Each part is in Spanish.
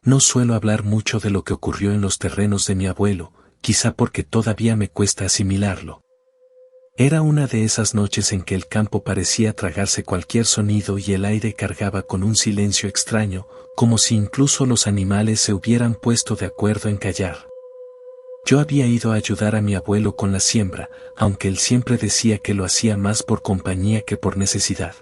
No suelo hablar mucho de lo que ocurrió en los terrenos de mi abuelo, quizá porque todavía me cuesta asimilarlo. Era una de esas noches en que el campo parecía tragarse cualquier sonido y el aire cargaba con un silencio extraño, como si incluso los animales se hubieran puesto de acuerdo en callar. Yo había ido a ayudar a mi abuelo con la siembra, aunque él siempre decía que lo hacía más por compañía que por necesidad.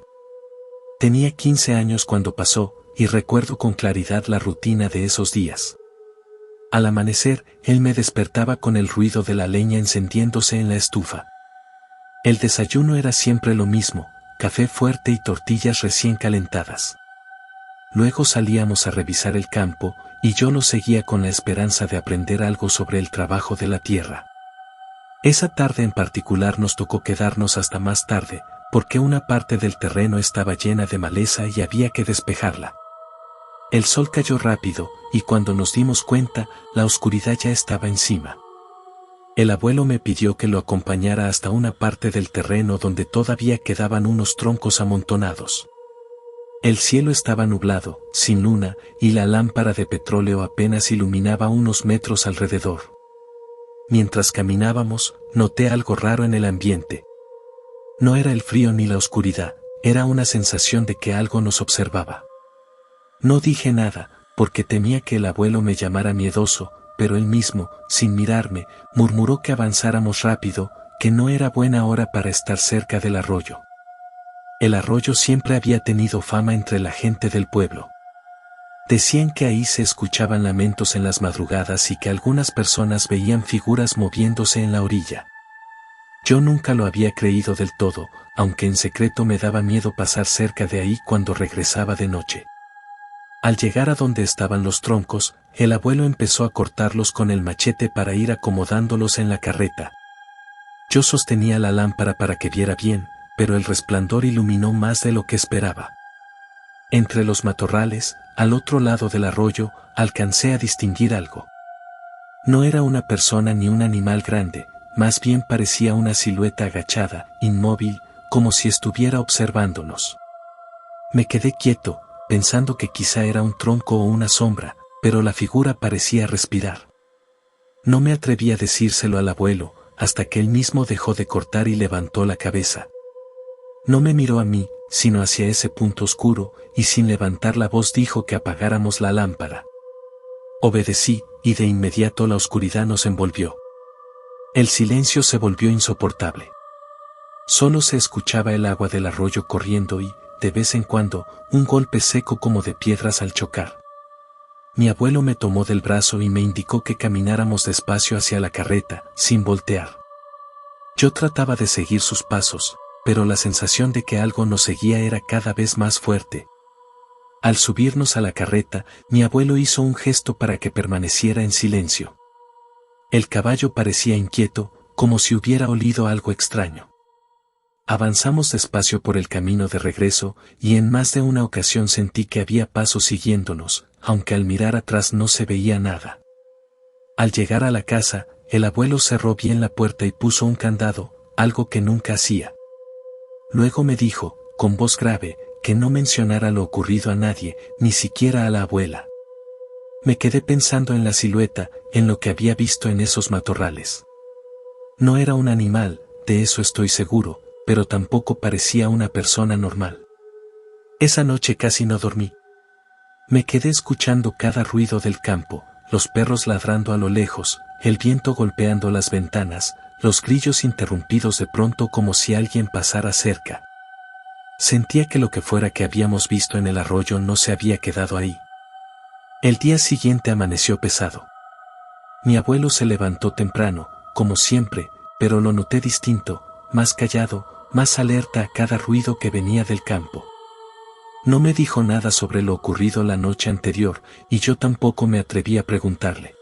Tenía 15 años cuando pasó, y recuerdo con claridad la rutina de esos días. Al amanecer, él me despertaba con el ruido de la leña encendiéndose en la estufa. El desayuno era siempre lo mismo, café fuerte y tortillas recién calentadas. Luego salíamos a revisar el campo, y yo lo seguía con la esperanza de aprender algo sobre el trabajo de la tierra. Esa tarde en particular nos tocó quedarnos hasta más tarde, porque una parte del terreno estaba llena de maleza y había que despejarla. El sol cayó rápido, y cuando nos dimos cuenta, la oscuridad ya estaba encima. El abuelo me pidió que lo acompañara hasta una parte del terreno donde todavía quedaban unos troncos amontonados. El cielo estaba nublado, sin luna, y la lámpara de petróleo apenas iluminaba unos metros alrededor. Mientras caminábamos, noté algo raro en el ambiente. No era el frío ni la oscuridad, era una sensación de que algo nos observaba. No dije nada, porque temía que el abuelo me llamara miedoso, pero él mismo, sin mirarme, murmuró que avanzáramos rápido, que no era buena hora para estar cerca del arroyo. El arroyo siempre había tenido fama entre la gente del pueblo. Decían que ahí se escuchaban lamentos en las madrugadas y que algunas personas veían figuras moviéndose en la orilla. Yo nunca lo había creído del todo, aunque en secreto me daba miedo pasar cerca de ahí cuando regresaba de noche. Al llegar a donde estaban los troncos, el abuelo empezó a cortarlos con el machete para ir acomodándolos en la carreta. Yo sostenía la lámpara para que viera bien, pero el resplandor iluminó más de lo que esperaba. Entre los matorrales, al otro lado del arroyo, alcancé a distinguir algo. No era una persona ni un animal grande, más bien parecía una silueta agachada, inmóvil, como si estuviera observándonos. Me quedé quieto, pensando que quizá era un tronco o una sombra, pero la figura parecía respirar. No me atreví a decírselo al abuelo, hasta que él mismo dejó de cortar y levantó la cabeza. No me miró a mí, sino hacia ese punto oscuro, y sin levantar la voz dijo que apagáramos la lámpara. Obedecí, y de inmediato la oscuridad nos envolvió. El silencio se volvió insoportable. Solo se escuchaba el agua del arroyo corriendo y, de vez en cuando, un golpe seco como de piedras al chocar. Mi abuelo me tomó del brazo y me indicó que camináramos despacio hacia la carreta, sin voltear. Yo trataba de seguir sus pasos, pero la sensación de que algo nos seguía era cada vez más fuerte. Al subirnos a la carreta, mi abuelo hizo un gesto para que permaneciera en silencio. El caballo parecía inquieto, como si hubiera olido algo extraño. Avanzamos despacio por el camino de regreso, y en más de una ocasión sentí que había pasos siguiéndonos, aunque al mirar atrás no se veía nada. Al llegar a la casa, el abuelo cerró bien la puerta y puso un candado, algo que nunca hacía. Luego me dijo, con voz grave, que no mencionara lo ocurrido a nadie, ni siquiera a la abuela. Me quedé pensando en la silueta, en lo que había visto en esos matorrales. No era un animal, de eso estoy seguro, pero tampoco parecía una persona normal. Esa noche casi no dormí. Me quedé escuchando cada ruido del campo, los perros ladrando a lo lejos, el viento golpeando las ventanas, los grillos interrumpidos de pronto como si alguien pasara cerca. Sentía que lo que fuera que habíamos visto en el arroyo no se había quedado ahí. El día siguiente amaneció pesado. Mi abuelo se levantó temprano, como siempre, pero lo noté distinto, más callado, más alerta a cada ruido que venía del campo. No me dijo nada sobre lo ocurrido la noche anterior, y yo tampoco me atreví a preguntarle.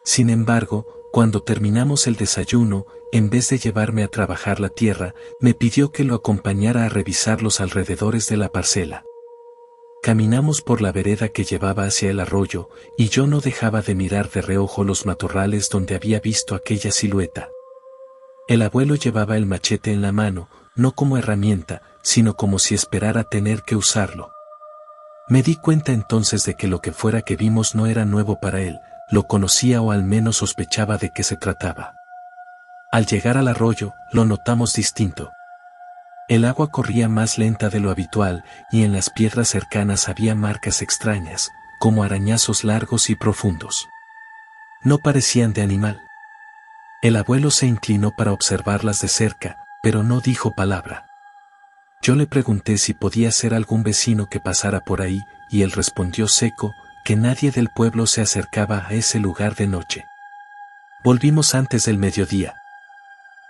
Sin embargo, cuando terminamos el desayuno, en vez de llevarme a trabajar la tierra, me pidió que lo acompañara a revisar los alrededores de la parcela. Caminamos por la vereda que llevaba hacia el arroyo, y yo no dejaba de mirar de reojo los matorrales donde había visto aquella silueta. El abuelo llevaba el machete en la mano, no como herramienta, sino como si esperara tener que usarlo. Me di cuenta entonces de que lo que fuera que vimos no era nuevo para él, lo conocía o al menos sospechaba de qué se trataba. Al llegar al arroyo, lo notamos distinto. El agua corría más lenta de lo habitual y en las piedras cercanas había marcas extrañas, como arañazos largos y profundos. No parecían de animal. El abuelo se inclinó para observarlas de cerca, pero no dijo palabra. Yo le pregunté si podía ser algún vecino que pasara por ahí, y él respondió seco, que nadie del pueblo se acercaba a ese lugar de noche. Volvimos antes del mediodía.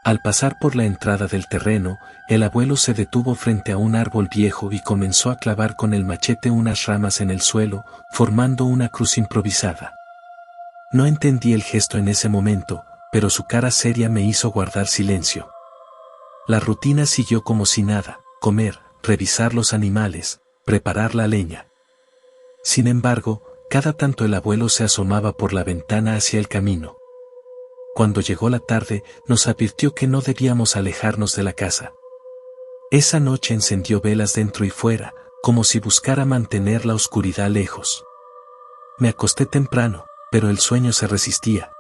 Al pasar por la entrada del terreno, el abuelo se detuvo frente a un árbol viejo y comenzó a clavar con el machete unas ramas en el suelo, formando una cruz improvisada. No entendí el gesto en ese momento, pero su cara seria me hizo guardar silencio. La rutina siguió como si nada: comer, revisar los animales, preparar la leña. Sin embargo, cada tanto el abuelo se asomaba por la ventana hacia el camino. Cuando llegó la tarde, nos advirtió que no debíamos alejarnos de la casa. Esa noche encendió velas dentro y fuera, como si buscara mantener la oscuridad lejos. Me acosté temprano, pero el sueño se resistía.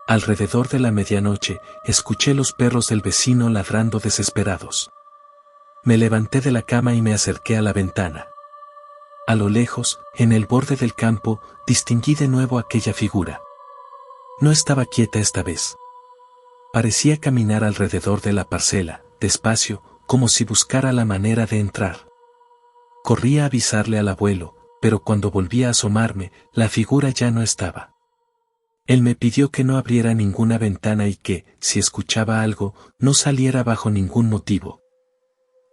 Alrededor de la medianoche, escuché los perros del vecino ladrando desesperados. Me levanté de la cama y me acerqué a la ventana. A lo lejos, en el borde del campo, distinguí de nuevo aquella figura. No estaba quieta esta vez. Parecía caminar alrededor de la parcela, despacio, como si buscara la manera de entrar. Corrí a avisarle al abuelo, pero cuando volví a asomarme, la figura ya no estaba. Él me pidió que no abriera ninguna ventana y que, si escuchaba algo, no saliera bajo ningún motivo.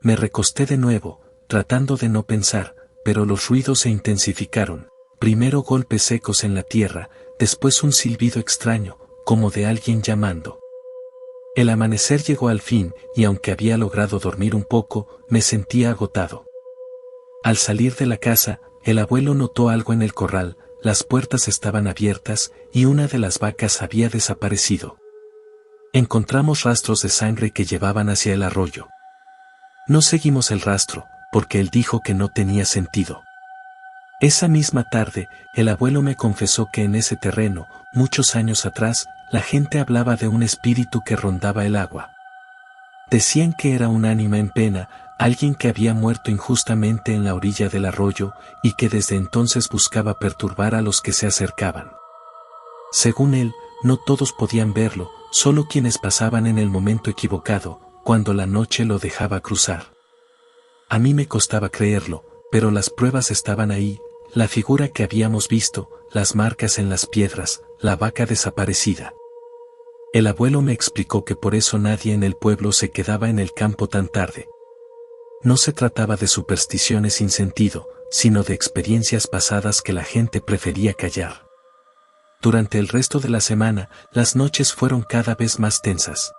Me recosté de nuevo, tratando de no pensar, pero los ruidos se intensificaron. Primero golpes secos en la tierra, después un silbido extraño, como de alguien llamando. El amanecer llegó al fin, y aunque había logrado dormir un poco, me sentía agotado. Al salir de la casa, el abuelo notó algo en el corral: las puertas estaban abiertas, y una de las vacas había desaparecido. Encontramos rastros de sangre que llevaban hacia el arroyo. No seguimos el rastro, porque él dijo que no tenía sentido. Esa misma tarde, el abuelo me confesó que en ese terreno, muchos años atrás, la gente hablaba de un espíritu que rondaba el agua. Decían que era un ánima en pena, alguien que había muerto injustamente en la orilla del arroyo, y que desde entonces buscaba perturbar a los que se acercaban. Según él, no todos podían verlo, solo quienes pasaban en el momento equivocado, cuando la noche lo dejaba cruzar. A mí me costaba creerlo, pero las pruebas estaban ahí: la figura que habíamos visto, las marcas en las piedras, la vaca desaparecida. El abuelo me explicó que por eso nadie en el pueblo se quedaba en el campo tan tarde. No se trataba de supersticiones sin sentido, sino de experiencias pasadas que la gente prefería callar. Durante el resto de la semana, las noches fueron cada vez más tensas.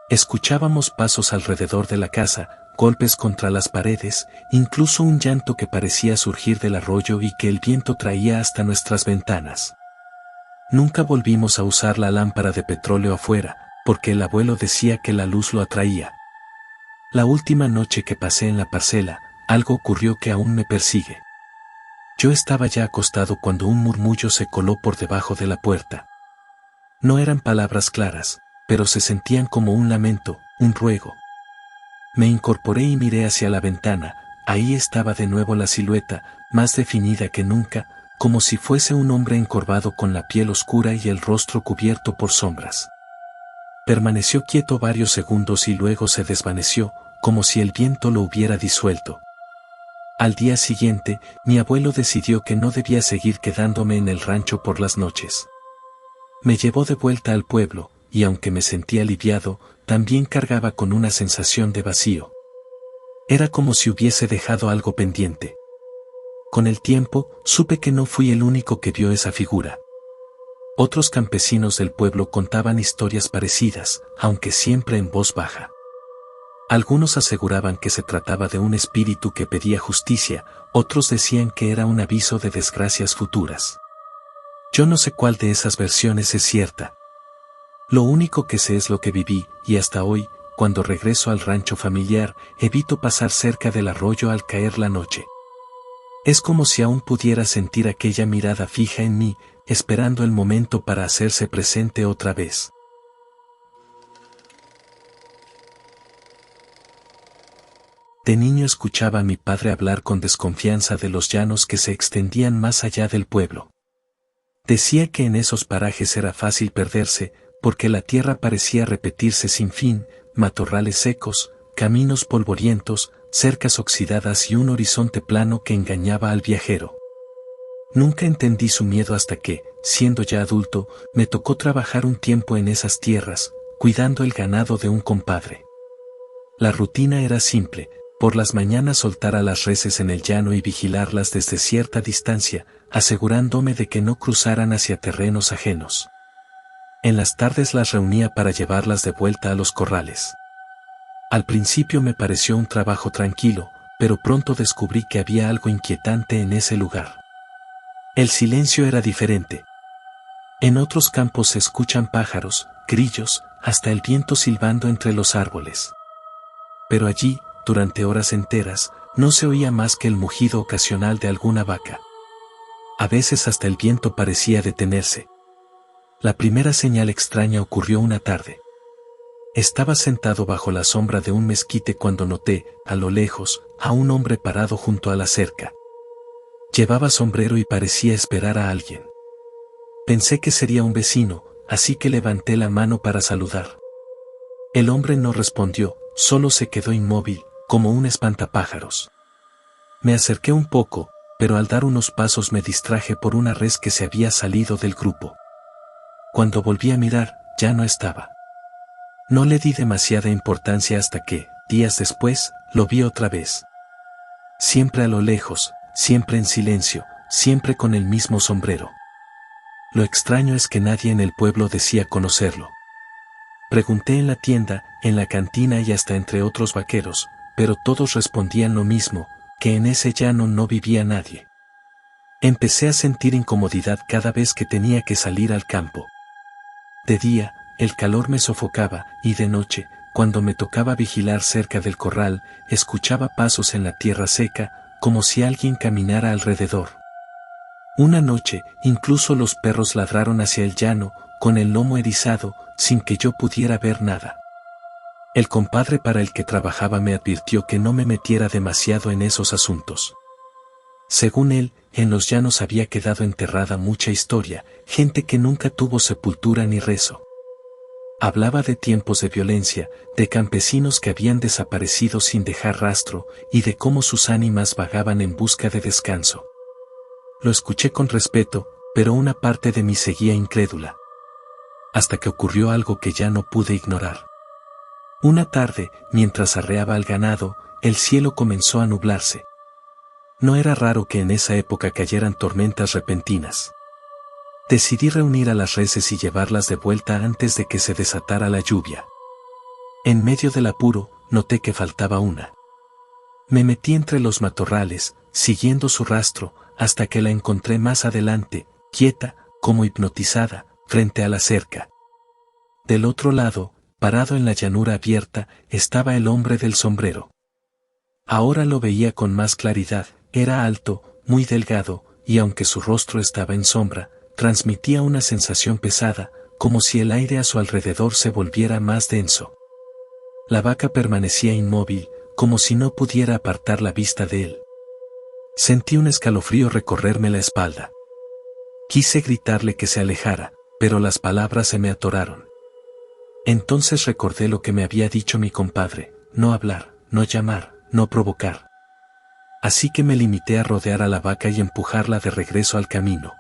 Escuchábamos pasos alrededor de la casa, golpes contra las paredes, incluso un llanto que parecía surgir del arroyo y que el viento traía hasta nuestras ventanas. Nunca volvimos a usar la lámpara de petróleo afuera, porque el abuelo decía que la luz lo atraía. La última noche que pasé en la parcela, algo ocurrió que aún me persigue. Yo estaba ya acostado cuando un murmullo se coló por debajo de la puerta. No eran palabras claras, pero se sentían como un lamento, un ruego. Me incorporé y miré hacia la ventana. Ahí estaba de nuevo la silueta, más definida que nunca, como si fuese un hombre encorvado con la piel oscura y el rostro cubierto por sombras. Permaneció quieto varios segundos y luego se desvaneció, como si el viento lo hubiera disuelto. Al día siguiente, mi abuelo decidió que no debía seguir quedándome en el rancho por las noches. Me llevó de vuelta al pueblo, y aunque me sentía aliviado, también cargaba con una sensación de vacío. Era como si hubiese dejado algo pendiente. Con el tiempo, supe que no fui el único que vio esa figura. Otros campesinos del pueblo contaban historias parecidas, aunque siempre en voz baja. Algunos aseguraban que se trataba de un espíritu que pedía justicia, otros decían que era un aviso de desgracias futuras. Yo no sé cuál de esas versiones es cierta. Lo único que sé es lo que viví, y hasta hoy, cuando regreso al rancho familiar, evito pasar cerca del arroyo al caer la noche. Es como si aún pudiera sentir aquella mirada fija en mí, esperando el momento para hacerse presente otra vez. De niño escuchaba a mi padre hablar con desconfianza de los llanos que se extendían más allá del pueblo. Decía que en esos parajes era fácil perderse, porque la tierra parecía repetirse sin fin, matorrales secos, caminos polvorientos, cercas oxidadas y un horizonte plano que engañaba al viajero. Nunca entendí su miedo hasta que, siendo ya adulto, me tocó trabajar un tiempo en esas tierras, cuidando el ganado de un compadre. La rutina era simple: por las mañanas soltar a las reses en el llano y vigilarlas desde cierta distancia, asegurándome de que no cruzaran hacia terrenos ajenos. En las tardes las reunía para llevarlas de vuelta a los corrales. Al principio me pareció un trabajo tranquilo, pero pronto descubrí que había algo inquietante en ese lugar. El silencio era diferente. En otros campos se escuchan pájaros, grillos, hasta el viento silbando entre los árboles. Pero allí, durante horas enteras, no se oía más que el mugido ocasional de alguna vaca. A veces hasta el viento parecía detenerse. La primera señal extraña ocurrió una tarde. Estaba sentado bajo la sombra de un mezquite cuando noté, a lo lejos, a un hombre parado junto a la cerca. Llevaba sombrero y parecía esperar a alguien. Pensé que sería un vecino, así que levanté la mano para saludar. El hombre no respondió, solo se quedó inmóvil, como un espantapájaros. Me acerqué un poco, pero al dar unos pasos me distraje por una res que se había salido del grupo. Cuando volví a mirar, ya no estaba. No le di demasiada importancia hasta que, días después, lo vi otra vez. Siempre a lo lejos, siempre en silencio, siempre con el mismo sombrero. Lo extraño es que nadie en el pueblo decía conocerlo. Pregunté en la tienda, en la cantina y hasta entre otros vaqueros, pero todos respondían lo mismo, que en ese llano no vivía nadie. Empecé a sentir incomodidad cada vez que tenía que salir al campo. De día, el calor me sofocaba, y de noche, cuando me tocaba vigilar cerca del corral, escuchaba pasos en la tierra seca, como si alguien caminara alrededor. Una noche, incluso los perros ladraron hacia el llano, con el lomo erizado, sin que yo pudiera ver nada. El compadre para el que trabajaba me advirtió que no me metiera demasiado en esos asuntos. Según él, en los llanos había quedado enterrada mucha historia, gente que nunca tuvo sepultura ni rezo. Hablaba de tiempos de violencia, de campesinos que habían desaparecido sin dejar rastro, y de cómo sus ánimas vagaban en busca de descanso. Lo escuché con respeto, pero una parte de mí seguía incrédula. Hasta que ocurrió algo que ya no pude ignorar. Una tarde, mientras arreaba al ganado, el cielo comenzó a nublarse. No era raro que en esa época cayeran tormentas repentinas. Decidí reunir a las reses y llevarlas de vuelta antes de que se desatara la lluvia. En medio del apuro, noté que faltaba una. Me metí entre los matorrales, siguiendo su rastro, hasta que la encontré más adelante, quieta, como hipnotizada, frente a la cerca. Del otro lado, parado en la llanura abierta, estaba el hombre del sombrero. Ahora lo veía con más claridad, era alto, muy delgado, y aunque su rostro estaba en sombra, transmitía una sensación pesada, como si el aire a su alrededor se volviera más denso. La vaca permanecía inmóvil, como si no pudiera apartar la vista de él. Sentí un escalofrío recorrerme la espalda. Quise gritarle que se alejara, pero las palabras se me atoraron. Entonces recordé lo que me había dicho mi compadre: no hablar, no llamar, no provocar. Así que me limité a rodear a la vaca y empujarla de regreso al camino.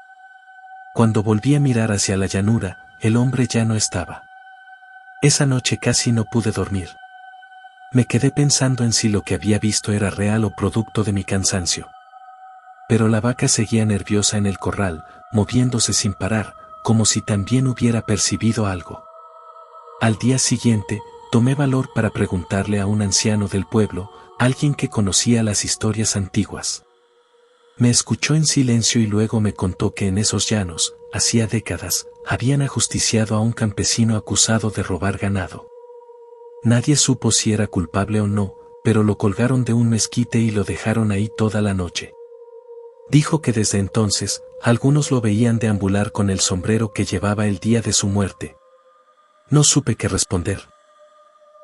Cuando volví a mirar hacia la llanura, el hombre ya no estaba. Esa noche casi no pude dormir. Me quedé pensando en si lo que había visto era real o producto de mi cansancio. Pero la vaca seguía nerviosa en el corral, moviéndose sin parar, como si también hubiera percibido algo. Al día siguiente, tomé valor para preguntarle a un anciano del pueblo, alguien que conocía las historias antiguas. Me escuchó en silencio y luego me contó que en esos llanos, hacía décadas, habían ajusticiado a un campesino acusado de robar ganado. Nadie supo si era culpable o no, pero lo colgaron de un mezquite y lo dejaron ahí toda la noche. Dijo que desde entonces, algunos lo veían deambular con el sombrero que llevaba el día de su muerte. No supe qué responder.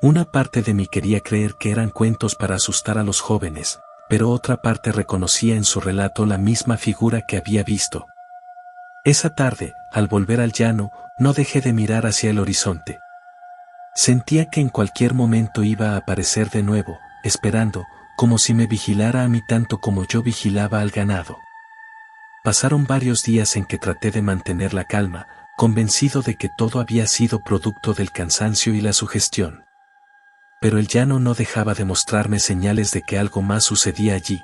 Una parte de mí quería creer que eran cuentos para asustar a los jóvenes, pero otra parte reconocía en su relato la misma figura que había visto. Esa tarde, al volver al llano, no dejé de mirar hacia el horizonte. Sentía que en cualquier momento iba a aparecer de nuevo, esperando, como si me vigilara a mí tanto como yo vigilaba al ganado. Pasaron varios días en que traté de mantener la calma, convencido de que todo había sido producto del cansancio y la sugestión. Pero el llano no dejaba de mostrarme señales de que algo más sucedía allí.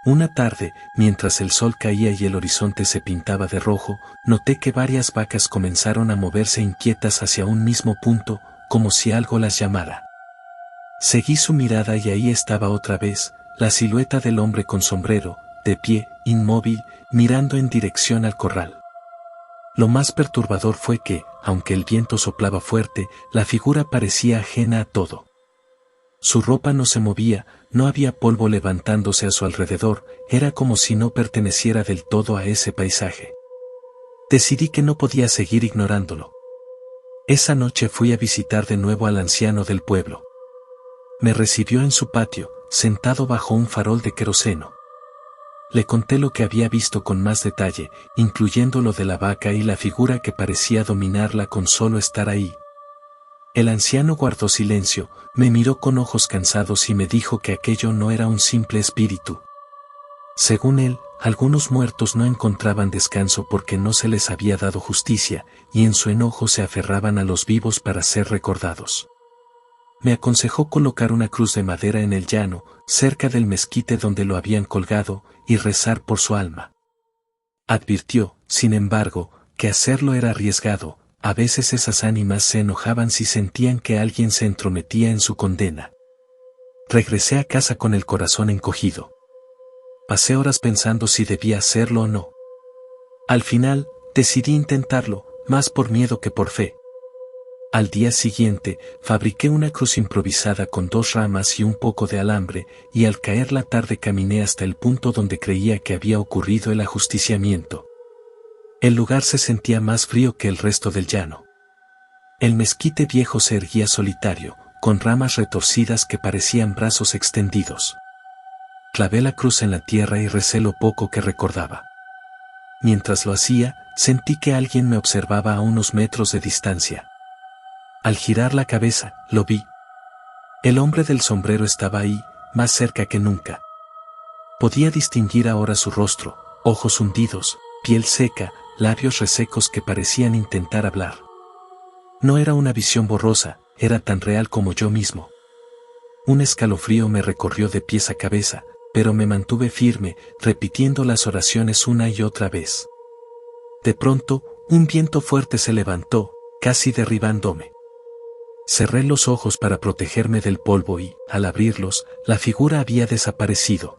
Una tarde, mientras el sol caía y el horizonte se pintaba de rojo, noté que varias vacas comenzaron a moverse inquietas hacia un mismo punto, como si algo las llamara. Seguí su mirada y ahí estaba otra vez, la silueta del hombre con sombrero, de pie, inmóvil, mirando en dirección al corral. Lo más perturbador fue que, aunque el viento soplaba fuerte, la figura parecía ajena a todo. Su ropa no se movía, no había polvo levantándose a su alrededor, era como si no perteneciera del todo a ese paisaje. Decidí que no podía seguir ignorándolo. Esa noche fui a visitar de nuevo al anciano del pueblo. Me recibió en su patio, sentado bajo un farol de queroseno. Le conté lo que había visto con más detalle, incluyendo lo de la vaca y la figura que parecía dominarla con solo estar ahí. El anciano guardó silencio, me miró con ojos cansados y me dijo que aquello no era un simple espíritu. Según él, algunos muertos no encontraban descanso porque no se les había dado justicia, y en su enojo se aferraban a los vivos para ser recordados. Me aconsejó colocar una cruz de madera en el llano, cerca del mezquite donde lo habían colgado, y rezar por su alma. Advirtió, sin embargo, que hacerlo era arriesgado, a veces esas ánimas se enojaban si sentían que alguien se entrometía en su condena. Regresé a casa con el corazón encogido. Pasé horas pensando si debía hacerlo o no. Al final, decidí intentarlo, más por miedo que por fe. Al día siguiente, fabriqué una cruz improvisada con 2 ramas y un poco de alambre, y al caer la tarde caminé hasta el punto donde creía que había ocurrido el ajusticiamiento. El lugar se sentía más frío que el resto del llano. El mezquite viejo se erguía solitario, con ramas retorcidas que parecían brazos extendidos. Clavé la cruz en la tierra y recé lo poco que recordaba. Mientras lo hacía, sentí que alguien me observaba a unos metros de distancia. Al girar la cabeza, lo vi. El hombre del sombrero estaba ahí, más cerca que nunca. Podía distinguir ahora su rostro, ojos hundidos, piel seca, labios resecos que parecían intentar hablar. No era una visión borrosa, era tan real como yo mismo. Un escalofrío me recorrió de pies a cabeza, pero me mantuve firme, repitiendo las oraciones una y otra vez. De pronto, un viento fuerte se levantó, casi derribándome. Cerré los ojos para protegerme del polvo y, al abrirlos, la figura había desaparecido.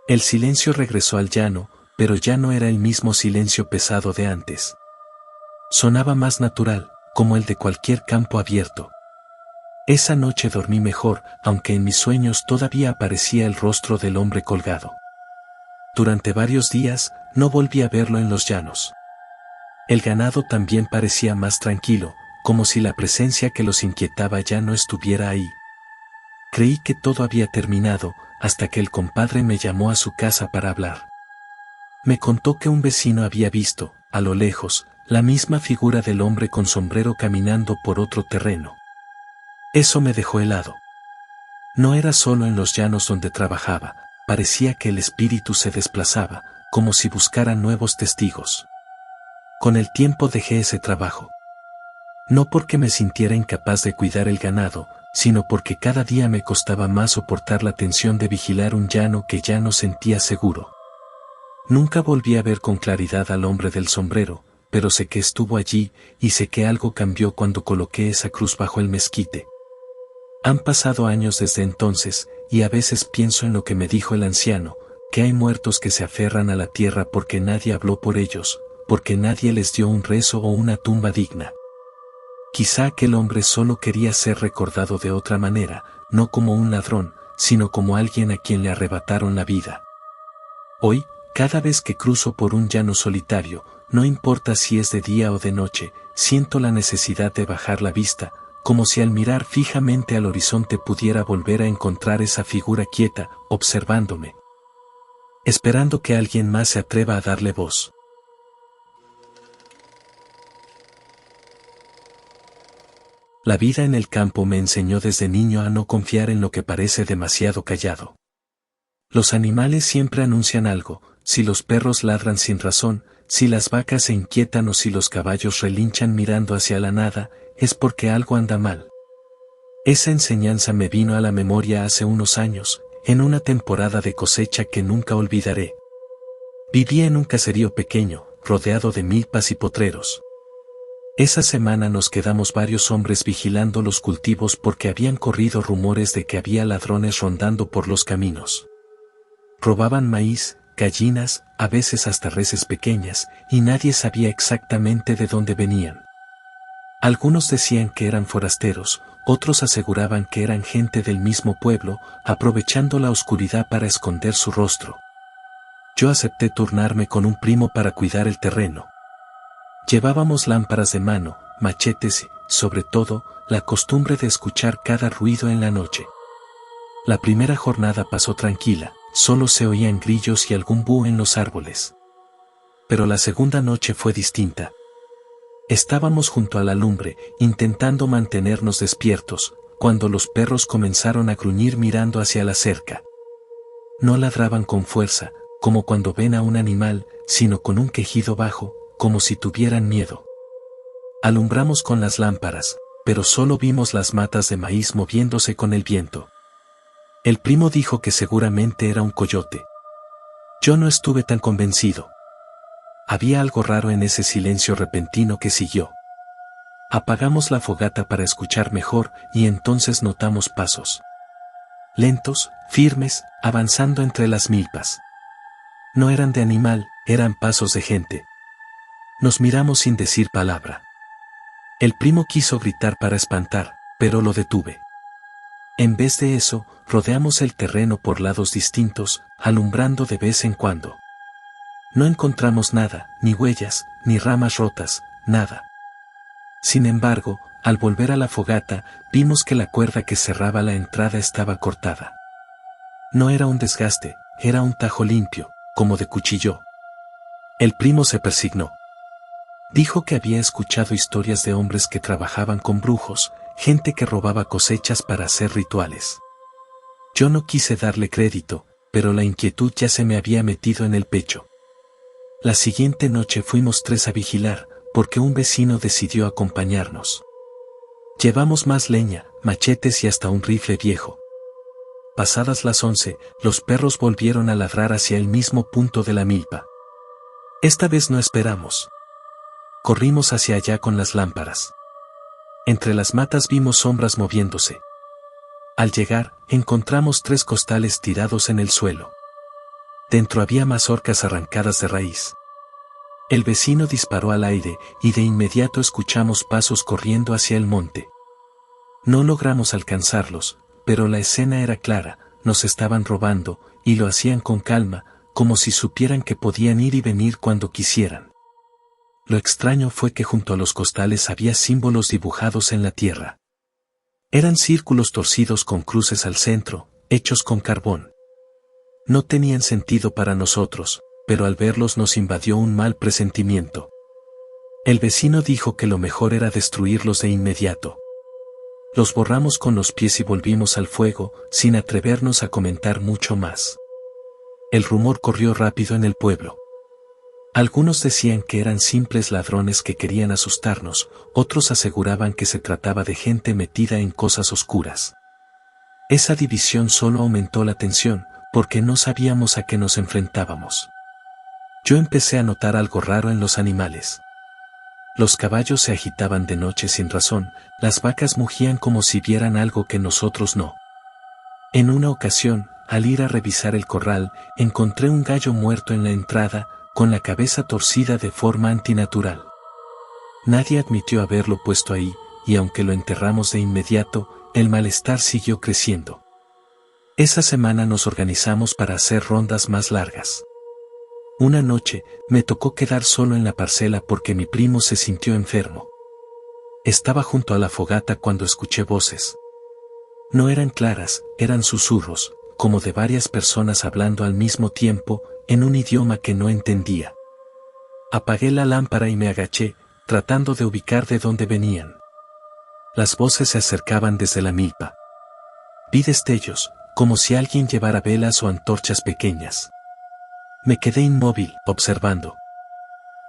El silencio regresó al llano, pero ya no era el mismo silencio pesado de antes. Sonaba más natural, como el de cualquier campo abierto. Esa noche dormí mejor, aunque en mis sueños todavía aparecía el rostro del hombre colgado. Durante varios días, no volví a verlo en los llanos. El ganado también parecía más tranquilo, como si la presencia que los inquietaba ya no estuviera ahí. Creí que todo había terminado, hasta que el compadre me llamó a su casa para hablar. Me contó que un vecino había visto, a lo lejos, la misma figura del hombre con sombrero caminando por otro terreno. Eso me dejó helado. No era solo en los llanos donde trabajaba, parecía que el espíritu se desplazaba, como si buscara nuevos testigos. Con el tiempo dejé ese trabajo. No porque me sintiera incapaz de cuidar el ganado, sino porque cada día me costaba más soportar la tensión de vigilar un llano que ya no sentía seguro. Nunca volví a ver con claridad al hombre del sombrero, pero sé que estuvo allí, y sé que algo cambió cuando coloqué esa cruz bajo el mezquite. Han pasado años desde entonces, y a veces pienso en lo que me dijo el anciano, que hay muertos que se aferran a la tierra porque nadie habló por ellos, porque nadie les dio un rezo o una tumba digna. Quizá aquel hombre solo quería ser recordado de otra manera, no como un ladrón, sino como alguien a quien le arrebataron la vida. Hoy, cada vez que cruzo por un llano solitario, no importa si es de día o de noche, siento la necesidad de bajar la vista, como si al mirar fijamente al horizonte pudiera volver a encontrar esa figura quieta, observándome, esperando que alguien más se atreva a darle voz. La vida en el campo me enseñó desde niño a no confiar en lo que parece demasiado callado. Los animales siempre anuncian algo, si los perros ladran sin razón, si las vacas se inquietan o si los caballos relinchan mirando hacia la nada, es porque algo anda mal. Esa enseñanza me vino a la memoria hace unos años, en una temporada de cosecha que nunca olvidaré. Vivía en un caserío pequeño, rodeado de milpas y potreros. Esa semana nos quedamos varios hombres vigilando los cultivos porque habían corrido rumores de que había ladrones rondando por los caminos. Robaban maíz, gallinas, a veces hasta reses pequeñas, y nadie sabía exactamente de dónde venían. Algunos decían que eran forasteros, otros aseguraban que eran gente del mismo pueblo, aprovechando la oscuridad para esconder su rostro. Yo acepté turnarme con un primo para cuidar el terreno. Llevábamos lámparas de mano, machetes y, sobre todo, la costumbre de escuchar cada ruido en la noche. La primera jornada pasó tranquila, solo se oían grillos y algún búho en los árboles. Pero la segunda noche fue distinta. Estábamos junto a la lumbre, intentando mantenernos despiertos, cuando los perros comenzaron a gruñir mirando hacia la cerca. No ladraban con fuerza, como cuando ven a un animal, sino con un quejido bajo, como si tuvieran miedo. Alumbramos con las lámparas, pero solo vimos las matas de maíz moviéndose con el viento. El primo dijo que seguramente era un coyote. Yo no estuve tan convencido. Había algo raro en ese silencio repentino que siguió. Apagamos la fogata para escuchar mejor y entonces notamos pasos. Lentos, firmes, avanzando entre las milpas. No eran de animal, eran pasos de gente. Nos miramos sin decir palabra. El primo quiso gritar para espantar, pero lo detuve. En vez de eso, rodeamos el terreno por lados distintos, alumbrando de vez en cuando. No encontramos nada, ni huellas, ni ramas rotas, nada. Sin embargo, al volver a la fogata, vimos que la cuerda que cerraba la entrada estaba cortada. No era un desgaste, era un tajo limpio, como de cuchillo. El primo se persignó. Dijo que había escuchado historias de hombres que trabajaban con brujos, gente que robaba cosechas para hacer rituales. Yo no quise darle crédito, pero la inquietud ya se me había metido en el pecho. La siguiente noche fuimos 3 a vigilar, porque un vecino decidió acompañarnos. Llevamos más leña, machetes y hasta un rifle viejo. Pasadas las 11, los perros volvieron a ladrar hacia el mismo punto de la milpa. Esta vez no esperamos. Corrimos hacia allá con las lámparas. Entre las matas vimos sombras moviéndose. Al llegar, encontramos 3 costales tirados en el suelo. Dentro había mazorcas arrancadas de raíz. El vecino disparó al aire y de inmediato escuchamos pasos corriendo hacia el monte. No logramos alcanzarlos, pero la escena era clara, nos estaban robando, y lo hacían con calma, como si supieran que podían ir y venir cuando quisieran. Lo extraño fue que junto a los costales había símbolos dibujados en la tierra. Eran círculos torcidos con cruces al centro, hechos con carbón. No tenían sentido para nosotros, pero al verlos nos invadió un mal presentimiento. El vecino dijo que lo mejor era destruirlos de inmediato. Los borramos con los pies y volvimos al fuego, sin atrevernos a comentar mucho más. El rumor corrió rápido en el pueblo. Algunos decían que eran simples ladrones que querían asustarnos, otros aseguraban que se trataba de gente metida en cosas oscuras. Esa división solo aumentó la tensión, porque no sabíamos a qué nos enfrentábamos. Yo empecé a notar algo raro en los animales. Los caballos se agitaban de noche sin razón, las vacas mugían como si vieran algo que nosotros no. En una ocasión, al ir a revisar el corral, encontré un gallo muerto en la entrada, con la cabeza torcida de forma antinatural. Nadie admitió haberlo puesto ahí, y aunque lo enterramos de inmediato, el malestar siguió creciendo. Esa semana nos organizamos para hacer rondas más largas. Una noche, me tocó quedar solo en la parcela porque mi primo se sintió enfermo. Estaba junto a la fogata cuando escuché voces. No eran claras, eran susurros, como de varias personas hablando al mismo tiempo, en un idioma que no entendía. Apagué la lámpara y me agaché, tratando de ubicar de dónde venían. Las voces se acercaban desde la milpa. Vi destellos, como si alguien llevara velas o antorchas pequeñas. Me quedé inmóvil, observando.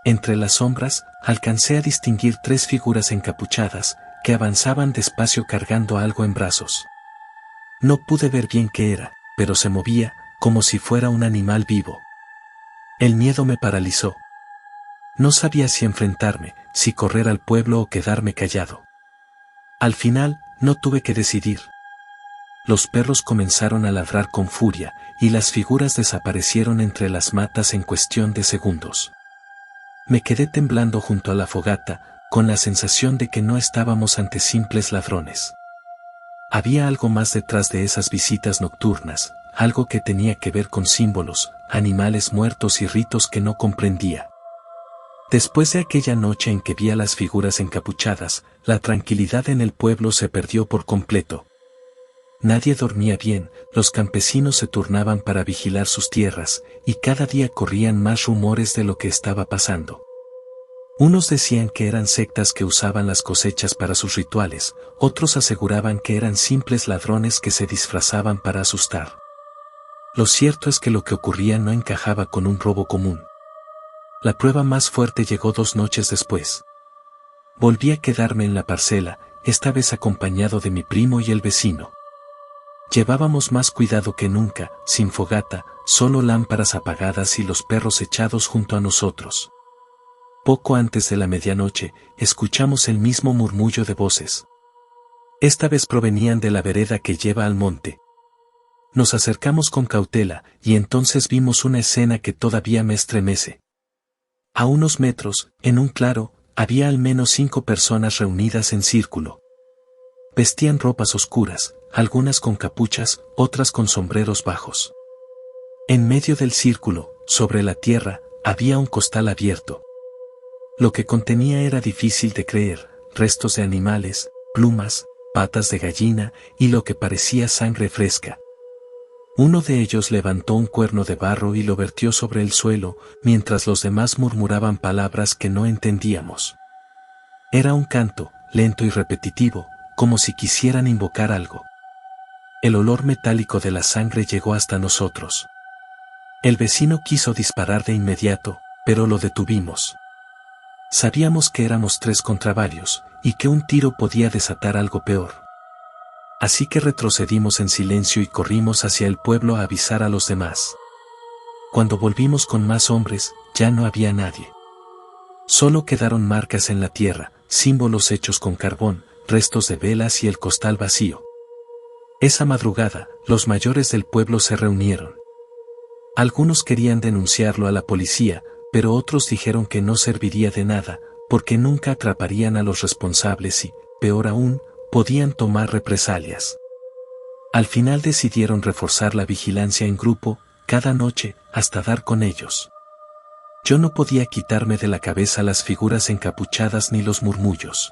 Entre las sombras, alcancé a distinguir 3 figuras encapuchadas, que avanzaban despacio cargando algo en brazos. No pude ver bien qué era, pero se movía, como si fuera un animal vivo. El miedo me paralizó. No sabía si enfrentarme, si correr al pueblo o quedarme callado. Al final, no tuve que decidir. Los perros comenzaron a ladrar con furia, y las figuras desaparecieron entre las matas en cuestión de segundos. Me quedé temblando junto a la fogata, con la sensación de que no estábamos ante simples ladrones. Había algo más detrás de esas visitas nocturnas, algo que tenía que ver con símbolos, animales muertos y ritos que no comprendía. Después de aquella noche en que vi a las figuras encapuchadas, la tranquilidad en el pueblo se perdió por completo. Nadie dormía bien, los campesinos se turnaban para vigilar sus tierras, y cada día corrían más rumores de lo que estaba pasando. Unos decían que eran sectas que usaban las cosechas para sus rituales, otros aseguraban que eran simples ladrones que se disfrazaban para asustar. Lo cierto es que lo que ocurría no encajaba con un robo común. La prueba más fuerte llegó 2 noches después. Volví a quedarme en la parcela, esta vez acompañado de mi primo y el vecino. Llevábamos más cuidado que nunca, sin fogata, solo lámparas apagadas y los perros echados junto a nosotros. Poco antes de la medianoche, escuchamos el mismo murmullo de voces. Esta vez provenían de la vereda que lleva al monte. Nos acercamos con cautela, y entonces vimos una escena que todavía me estremece. A unos metros, en un claro, había al menos 5 personas reunidas en círculo. Vestían ropas oscuras, algunas con capuchas, otras con sombreros bajos. En medio del círculo, sobre la tierra, había un costal abierto. Lo que contenía era difícil de creer, restos de animales, plumas, patas de gallina, y lo que parecía sangre fresca. Uno de ellos levantó un cuerno de barro y lo vertió sobre el suelo, mientras los demás murmuraban palabras que no entendíamos. Era un canto, lento y repetitivo, como si quisieran invocar algo. El olor metálico de la sangre llegó hasta nosotros. El vecino quiso disparar de inmediato, pero lo detuvimos. Sabíamos que éramos 3 contra varios, y que un tiro podía desatar algo peor. Así que retrocedimos en silencio y corrimos hacia el pueblo a avisar a los demás. Cuando volvimos con más hombres, ya no había nadie. Solo quedaron marcas en la tierra, símbolos hechos con carbón, restos de velas y el costal vacío. Esa madrugada, los mayores del pueblo se reunieron. Algunos querían denunciarlo a la policía, pero otros dijeron que no serviría de nada, porque nunca atraparían a los responsables y, peor aún, podían tomar represalias. Al final decidieron reforzar la vigilancia en grupo, cada noche, hasta dar con ellos. Yo no podía quitarme de la cabeza las figuras encapuchadas ni los murmullos.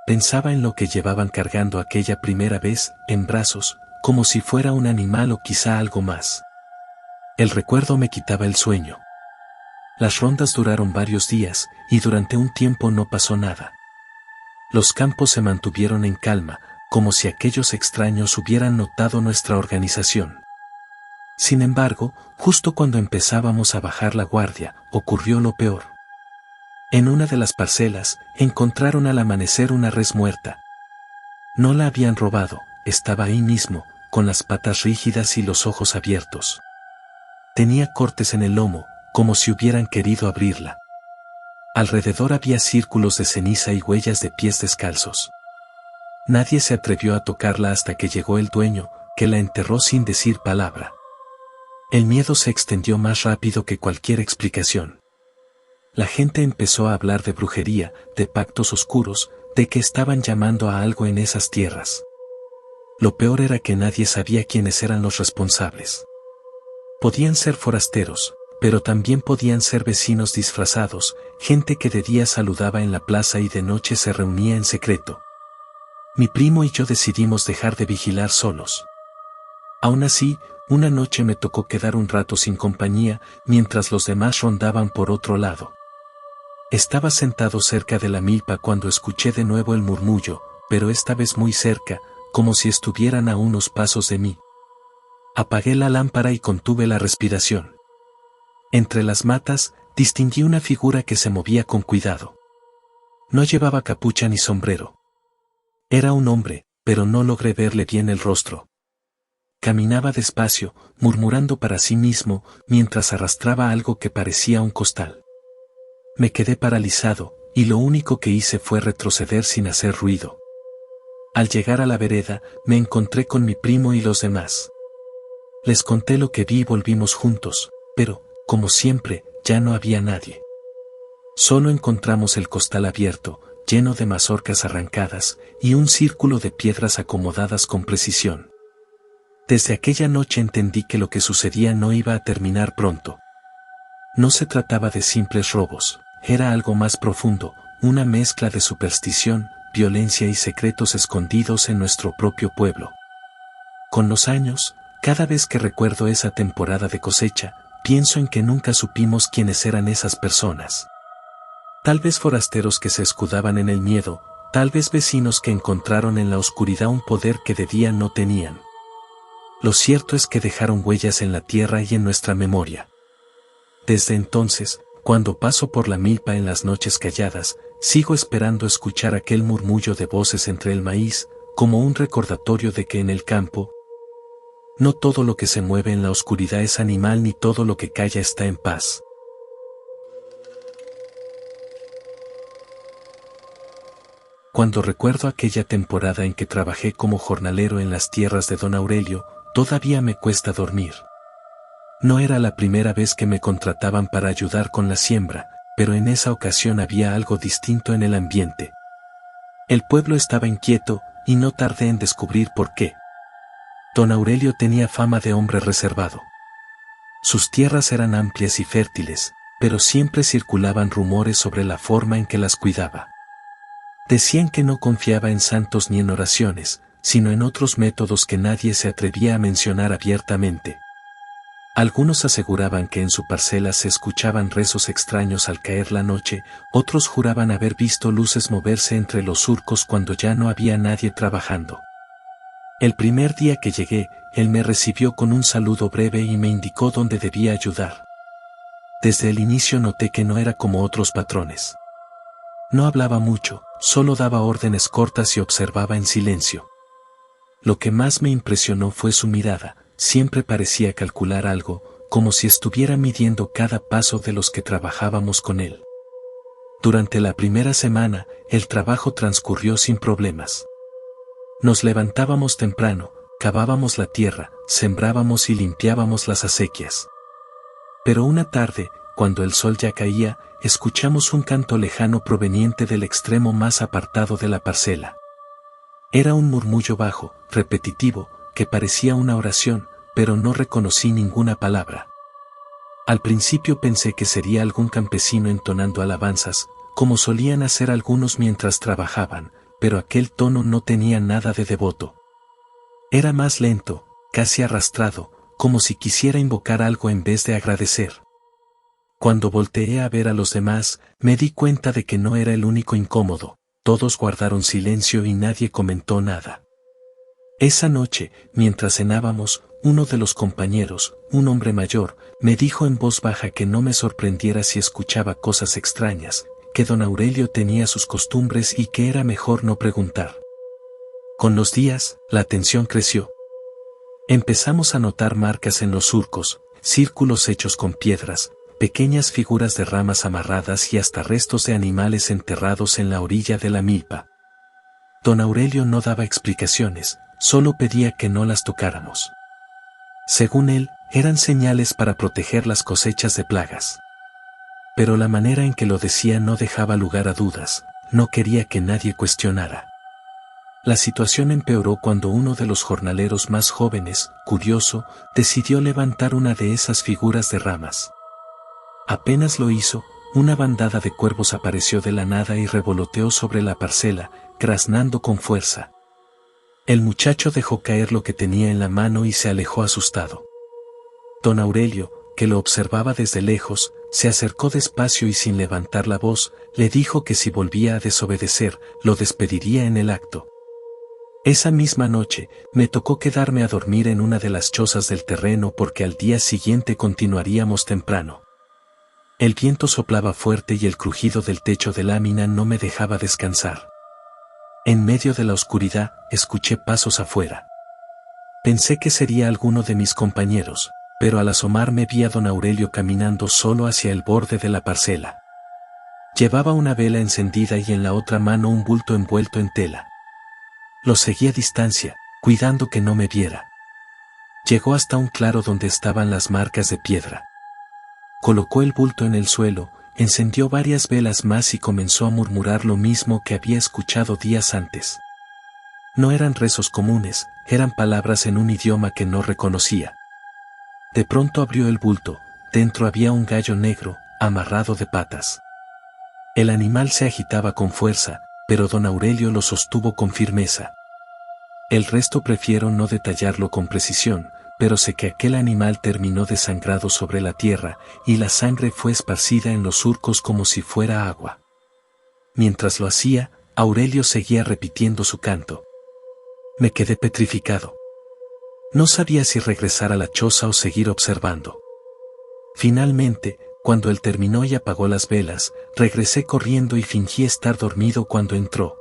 Pensaba en lo que llevaban cargando aquella primera vez, en brazos, como si fuera un animal o quizá algo más. El recuerdo me quitaba el sueño. Las rondas duraron varios días, y durante un tiempo no pasó nada. Los campos se mantuvieron en calma, como si aquellos extraños hubieran notado nuestra organización. Sin embargo, justo cuando empezábamos a bajar la guardia, ocurrió lo peor. En una de las parcelas, encontraron al amanecer una res muerta. No la habían robado, estaba ahí mismo, con las patas rígidas y los ojos abiertos. Tenía cortes en el lomo, como si hubieran querido abrirla. Alrededor había círculos de ceniza y huellas de pies descalzos. Nadie se atrevió a tocarla hasta que llegó el dueño, que la enterró sin decir palabra. El miedo se extendió más rápido que cualquier explicación. La gente empezó a hablar de brujería, de pactos oscuros, de que estaban llamando a algo en esas tierras. Lo peor era que nadie sabía quiénes eran los responsables. Podían ser forasteros, pero también podían ser vecinos disfrazados, gente que de día saludaba en la plaza y de noche se reunía en secreto. Mi primo y yo decidimos dejar de vigilar solos. Aún así, una noche me tocó quedar un rato sin compañía, mientras los demás rondaban por otro lado. Estaba sentado cerca de la milpa cuando escuché de nuevo el murmullo, pero esta vez muy cerca, como si estuvieran a unos pasos de mí. Apagué la lámpara y contuve la respiración. Entre las matas, distinguí una figura que se movía con cuidado. No llevaba capucha ni sombrero. Era un hombre, pero no logré verle bien el rostro. Caminaba despacio, murmurando para sí mismo, mientras arrastraba algo que parecía un costal. Me quedé paralizado, y lo único que hice fue retroceder sin hacer ruido. Al llegar a la vereda, me encontré con mi primo y los demás. Les conté lo que vi y volvimos juntos, pero, como siempre, ya no había nadie. Solo encontramos el costal abierto, lleno de mazorcas arrancadas, y un círculo de piedras acomodadas con precisión. Desde aquella noche entendí que lo que sucedía no iba a terminar pronto. No se trataba de simples robos, era algo más profundo, una mezcla de superstición, violencia y secretos escondidos en nuestro propio pueblo. Con los años, cada vez que recuerdo esa temporada de cosecha, pienso en que nunca supimos quiénes eran esas personas. Tal vez forasteros que se escudaban en el miedo, tal vez vecinos que encontraron en la oscuridad un poder que de día no tenían. Lo cierto es que dejaron huellas en la tierra y en nuestra memoria. Desde entonces, cuando paso por la milpa en las noches calladas, sigo esperando escuchar aquel murmullo de voces entre el maíz, como un recordatorio de que en el campo, no todo lo que se mueve en la oscuridad es animal ni todo lo que calla está en paz. Cuando recuerdo aquella temporada en que trabajé como jornalero en las tierras de don Aurelio, todavía me cuesta dormir. No era la primera vez que me contrataban para ayudar con la siembra, pero en esa ocasión había algo distinto en el ambiente. El pueblo estaba inquieto, y no tardé en descubrir por qué. Don Aurelio tenía fama de hombre reservado. Sus tierras eran amplias y fértiles, pero siempre circulaban rumores sobre la forma en que las cuidaba. Decían que no confiaba en santos ni en oraciones, sino en otros métodos que nadie se atrevía a mencionar abiertamente. Algunos aseguraban que en su parcela se escuchaban rezos extraños al caer la noche, otros juraban haber visto luces moverse entre los surcos cuando ya no había nadie trabajando. El primer día que llegué, él me recibió con un saludo breve y me indicó dónde debía ayudar. Desde el inicio noté que no era como otros patrones. No hablaba mucho, solo daba órdenes cortas y observaba en silencio. Lo que más me impresionó fue su mirada, siempre parecía calcular algo, como si estuviera midiendo cada paso de los que trabajábamos con él. Durante la primera semana, el trabajo transcurrió sin problemas. Nos levantábamos temprano, cavábamos la tierra, sembrábamos y limpiábamos las acequias. Pero una tarde, cuando el sol ya caía, escuchamos un canto lejano proveniente del extremo más apartado de la parcela. Era un murmullo bajo, repetitivo, que parecía una oración, pero no reconocí ninguna palabra. Al principio pensé que sería algún campesino entonando alabanzas, como solían hacer algunos mientras trabajaban, pero aquel tono no tenía nada de devoto. Era más lento, casi arrastrado, como si quisiera invocar algo en vez de agradecer. Cuando volteé a ver a los demás, me di cuenta de que no era el único incómodo, todos guardaron silencio y nadie comentó nada. Esa noche, mientras cenábamos, uno de los compañeros, un hombre mayor, me dijo en voz baja que no me sorprendiera si escuchaba cosas extrañas, que don Aurelio tenía sus costumbres y que era mejor no preguntar. Con los días, la tensión creció. Empezamos a notar marcas en los surcos, círculos hechos con piedras, pequeñas figuras de ramas amarradas y hasta restos de animales enterrados en la orilla de la milpa. Don Aurelio no daba explicaciones, solo pedía que no las tocáramos. Según él, eran señales para proteger las cosechas de plagas. Pero la manera en que lo decía no dejaba lugar a dudas, no quería que nadie cuestionara. La situación empeoró cuando uno de los jornaleros más jóvenes, curioso, decidió levantar una de esas figuras de ramas. Apenas lo hizo, una bandada de cuervos apareció de la nada y revoloteó sobre la parcela, graznando con fuerza. El muchacho dejó caer lo que tenía en la mano y se alejó asustado. Don Aurelio, que lo observaba desde lejos, se acercó despacio y sin levantar la voz, le dijo que si volvía a desobedecer, lo despediría en el acto. Esa misma noche, me tocó quedarme a dormir en una de las chozas del terreno porque al día siguiente continuaríamos temprano. El viento soplaba fuerte y el crujido del techo de lámina no me dejaba descansar. En medio de la oscuridad, escuché pasos afuera. Pensé que sería alguno de mis compañeros, pero al asomarme vi a don Aurelio caminando solo hacia el borde de la parcela. Llevaba una vela encendida y en la otra mano un bulto envuelto en tela. Lo seguí a distancia, cuidando que no me viera. Llegó hasta un claro donde estaban las marcas de piedra. Colocó el bulto en el suelo, encendió varias velas más y comenzó a murmurar lo mismo que había escuchado días antes. No eran rezos comunes, eran palabras en un idioma que no reconocía. De pronto abrió el bulto, dentro había un gallo negro, amarrado de patas. El animal se agitaba con fuerza, pero don Aurelio lo sostuvo con firmeza. El resto prefiero no detallarlo con precisión, pero sé que aquel animal terminó desangrado sobre la tierra, y la sangre fue esparcida en los surcos como si fuera agua. Mientras lo hacía, Aurelio seguía repitiendo su canto. Me quedé petrificado. No sabía si regresar a la choza o seguir observando. Finalmente, cuando él terminó y apagó las velas, regresé corriendo y fingí estar dormido cuando entró.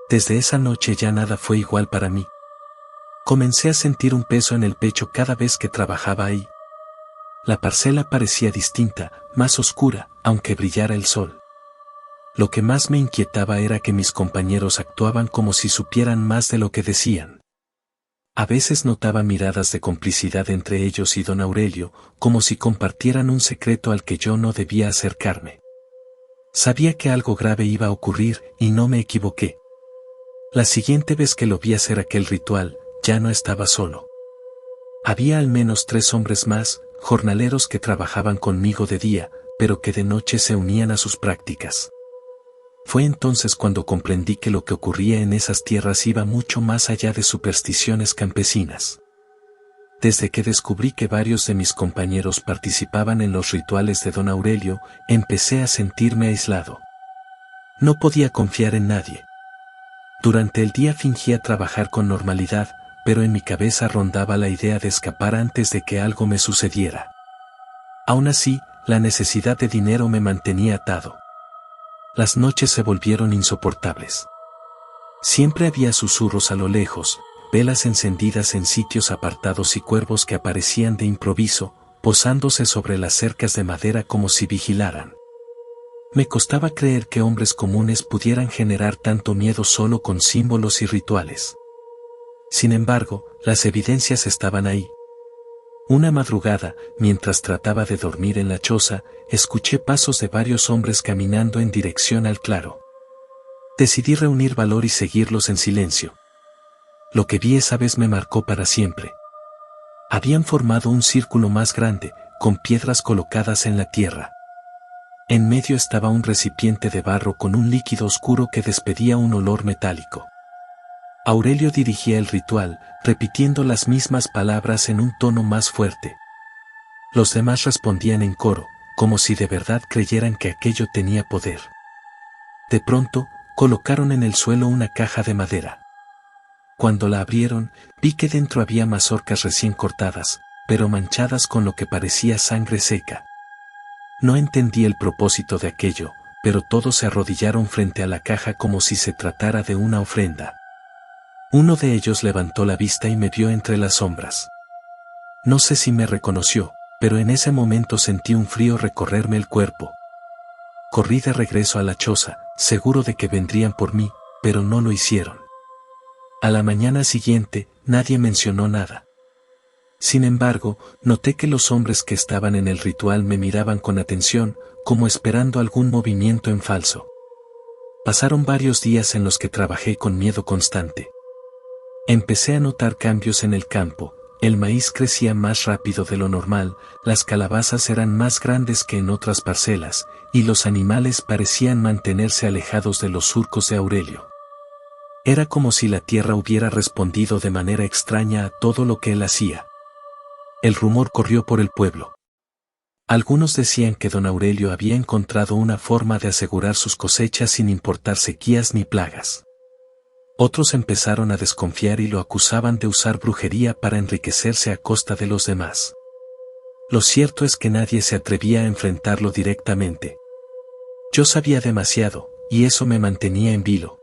Desde esa noche ya nada fue igual para mí. Comencé a sentir un peso en el pecho cada vez que trabajaba ahí. La parcela parecía distinta, más oscura, aunque brillara el sol. Lo que más me inquietaba era que mis compañeros actuaban como si supieran más de lo que decían. A veces notaba miradas de complicidad entre ellos y don Aurelio, como si compartieran un secreto al que yo no debía acercarme. Sabía que algo grave iba a ocurrir, y no me equivoqué. La siguiente vez que lo vi hacer aquel ritual, ya no estaba solo. Había al menos 3 hombres más, jornaleros que trabajaban conmigo de día, pero que de noche se unían a sus prácticas. Fue entonces cuando comprendí que lo que ocurría en esas tierras iba mucho más allá de supersticiones campesinas. Desde que descubrí que varios de mis compañeros participaban en los rituales de don Aurelio, empecé a sentirme aislado. No podía confiar en nadie. Durante el día fingía trabajar con normalidad, pero en mi cabeza rondaba la idea de escapar antes de que algo me sucediera. Aún así, la necesidad de dinero me mantenía atado. Las noches se volvieron insoportables. Siempre había susurros a lo lejos, velas encendidas en sitios apartados y cuervos que aparecían de improviso, posándose sobre las cercas de madera como si vigilaran. Me costaba creer que hombres comunes pudieran generar tanto miedo solo con símbolos y rituales. Sin embargo, las evidencias estaban ahí. Una madrugada, mientras trataba de dormir en la choza, escuché pasos de varios hombres caminando en dirección al claro. Decidí reunir valor y seguirlos en silencio. Lo que vi esa vez me marcó para siempre. Habían formado un círculo más grande, con piedras colocadas en la tierra. En medio estaba un recipiente de barro con un líquido oscuro que despedía un olor metálico. Aurelio dirigía el ritual, repitiendo las mismas palabras en un tono más fuerte. Los demás respondían en coro, como si de verdad creyeran que aquello tenía poder. De pronto, colocaron en el suelo una caja de madera. Cuando la abrieron, vi que dentro había mazorcas recién cortadas, pero manchadas con lo que parecía sangre seca. No entendí el propósito de aquello, pero todos se arrodillaron frente a la caja como si se tratara de una ofrenda. Uno de ellos levantó la vista y me vio entre las sombras. No sé si me reconoció, pero en ese momento sentí un frío recorrerme el cuerpo. Corrí de regreso a la choza, seguro de que vendrían por mí, pero no lo hicieron. A la mañana siguiente, nadie mencionó nada. Sin embargo, noté que los hombres que estaban en el ritual me miraban con atención, como esperando algún movimiento en falso. Pasaron varios días en los que trabajé con miedo constante. Empecé a notar cambios en el campo, el maíz crecía más rápido de lo normal, las calabazas eran más grandes que en otras parcelas, y los animales parecían mantenerse alejados de los surcos de Aurelio. Era como si la tierra hubiera respondido de manera extraña a todo lo que él hacía. El rumor corrió por el pueblo. Algunos decían que don Aurelio había encontrado una forma de asegurar sus cosechas sin importar sequías ni plagas. Otros empezaron a desconfiar y lo acusaban de usar brujería para enriquecerse a costa de los demás. Lo cierto es que nadie se atrevía a enfrentarlo directamente. Yo sabía demasiado, y eso me mantenía en vilo.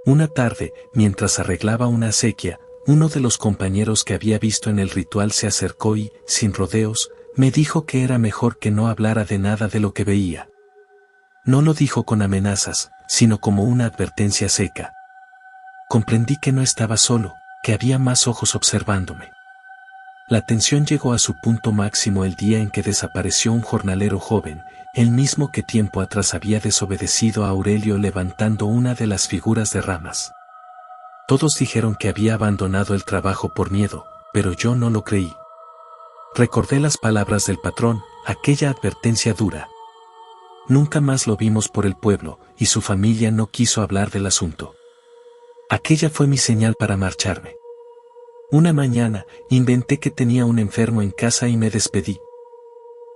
Una tarde, mientras arreglaba una acequia, uno de los compañeros que había visto en el ritual se acercó y, sin rodeos, me dijo que era mejor que no hablara de nada de lo que veía. No lo dijo con amenazas, sino como una advertencia seca. Comprendí que no estaba solo, que había más ojos observándome. La tensión llegó a su punto máximo el día en que desapareció un jornalero joven, el mismo que tiempo atrás había desobedecido a Aurelio levantando una de las figuras de ramas. Todos dijeron que había abandonado el trabajo por miedo, pero yo no lo creí. Recordé las palabras del patrón, aquella advertencia dura. Nunca más lo vimos por el pueblo, y su familia no quiso hablar del asunto. Aquella fue mi señal para marcharme. Una mañana, inventé que tenía un enfermo en casa y me despedí.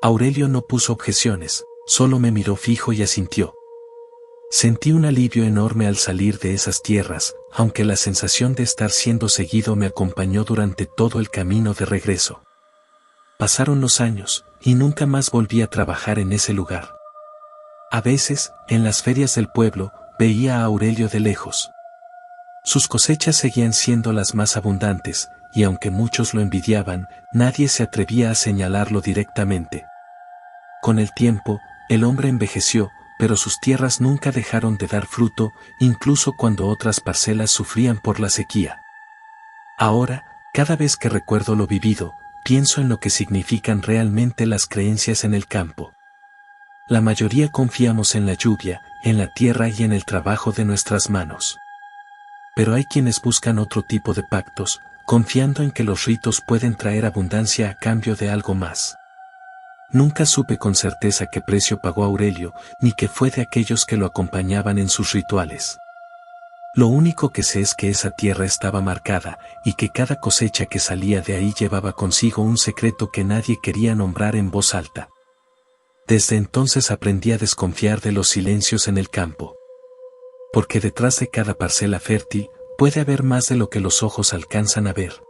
Aurelio no puso objeciones, solo me miró fijo y asintió. Sentí un alivio enorme al salir de esas tierras, aunque la sensación de estar siendo seguido me acompañó durante todo el camino de regreso. Pasaron los años, y nunca más volví a trabajar en ese lugar. A veces, en las ferias del pueblo, veía a Aurelio de lejos. Sus cosechas seguían siendo las más abundantes, y aunque muchos lo envidiaban, nadie se atrevía a señalarlo directamente. Con el tiempo, el hombre envejeció, pero sus tierras nunca dejaron de dar fruto, incluso cuando otras parcelas sufrían por la sequía. Ahora, cada vez que recuerdo lo vivido, pienso en lo que significan realmente las creencias en el campo. La mayoría confiamos en la lluvia, en la tierra y en el trabajo de nuestras manos. Pero hay quienes buscan otro tipo de pactos, confiando en que los ritos pueden traer abundancia a cambio de algo más. Nunca supe con certeza qué precio pagó Aurelio, ni qué fue de aquellos que lo acompañaban en sus rituales. Lo único que sé es que esa tierra estaba marcada, y que cada cosecha que salía de ahí llevaba consigo un secreto que nadie quería nombrar en voz alta. Desde entonces aprendí a desconfiar de los silencios en el campo. Porque detrás de cada parcela fértil, puede haber más de lo que los ojos alcanzan a ver.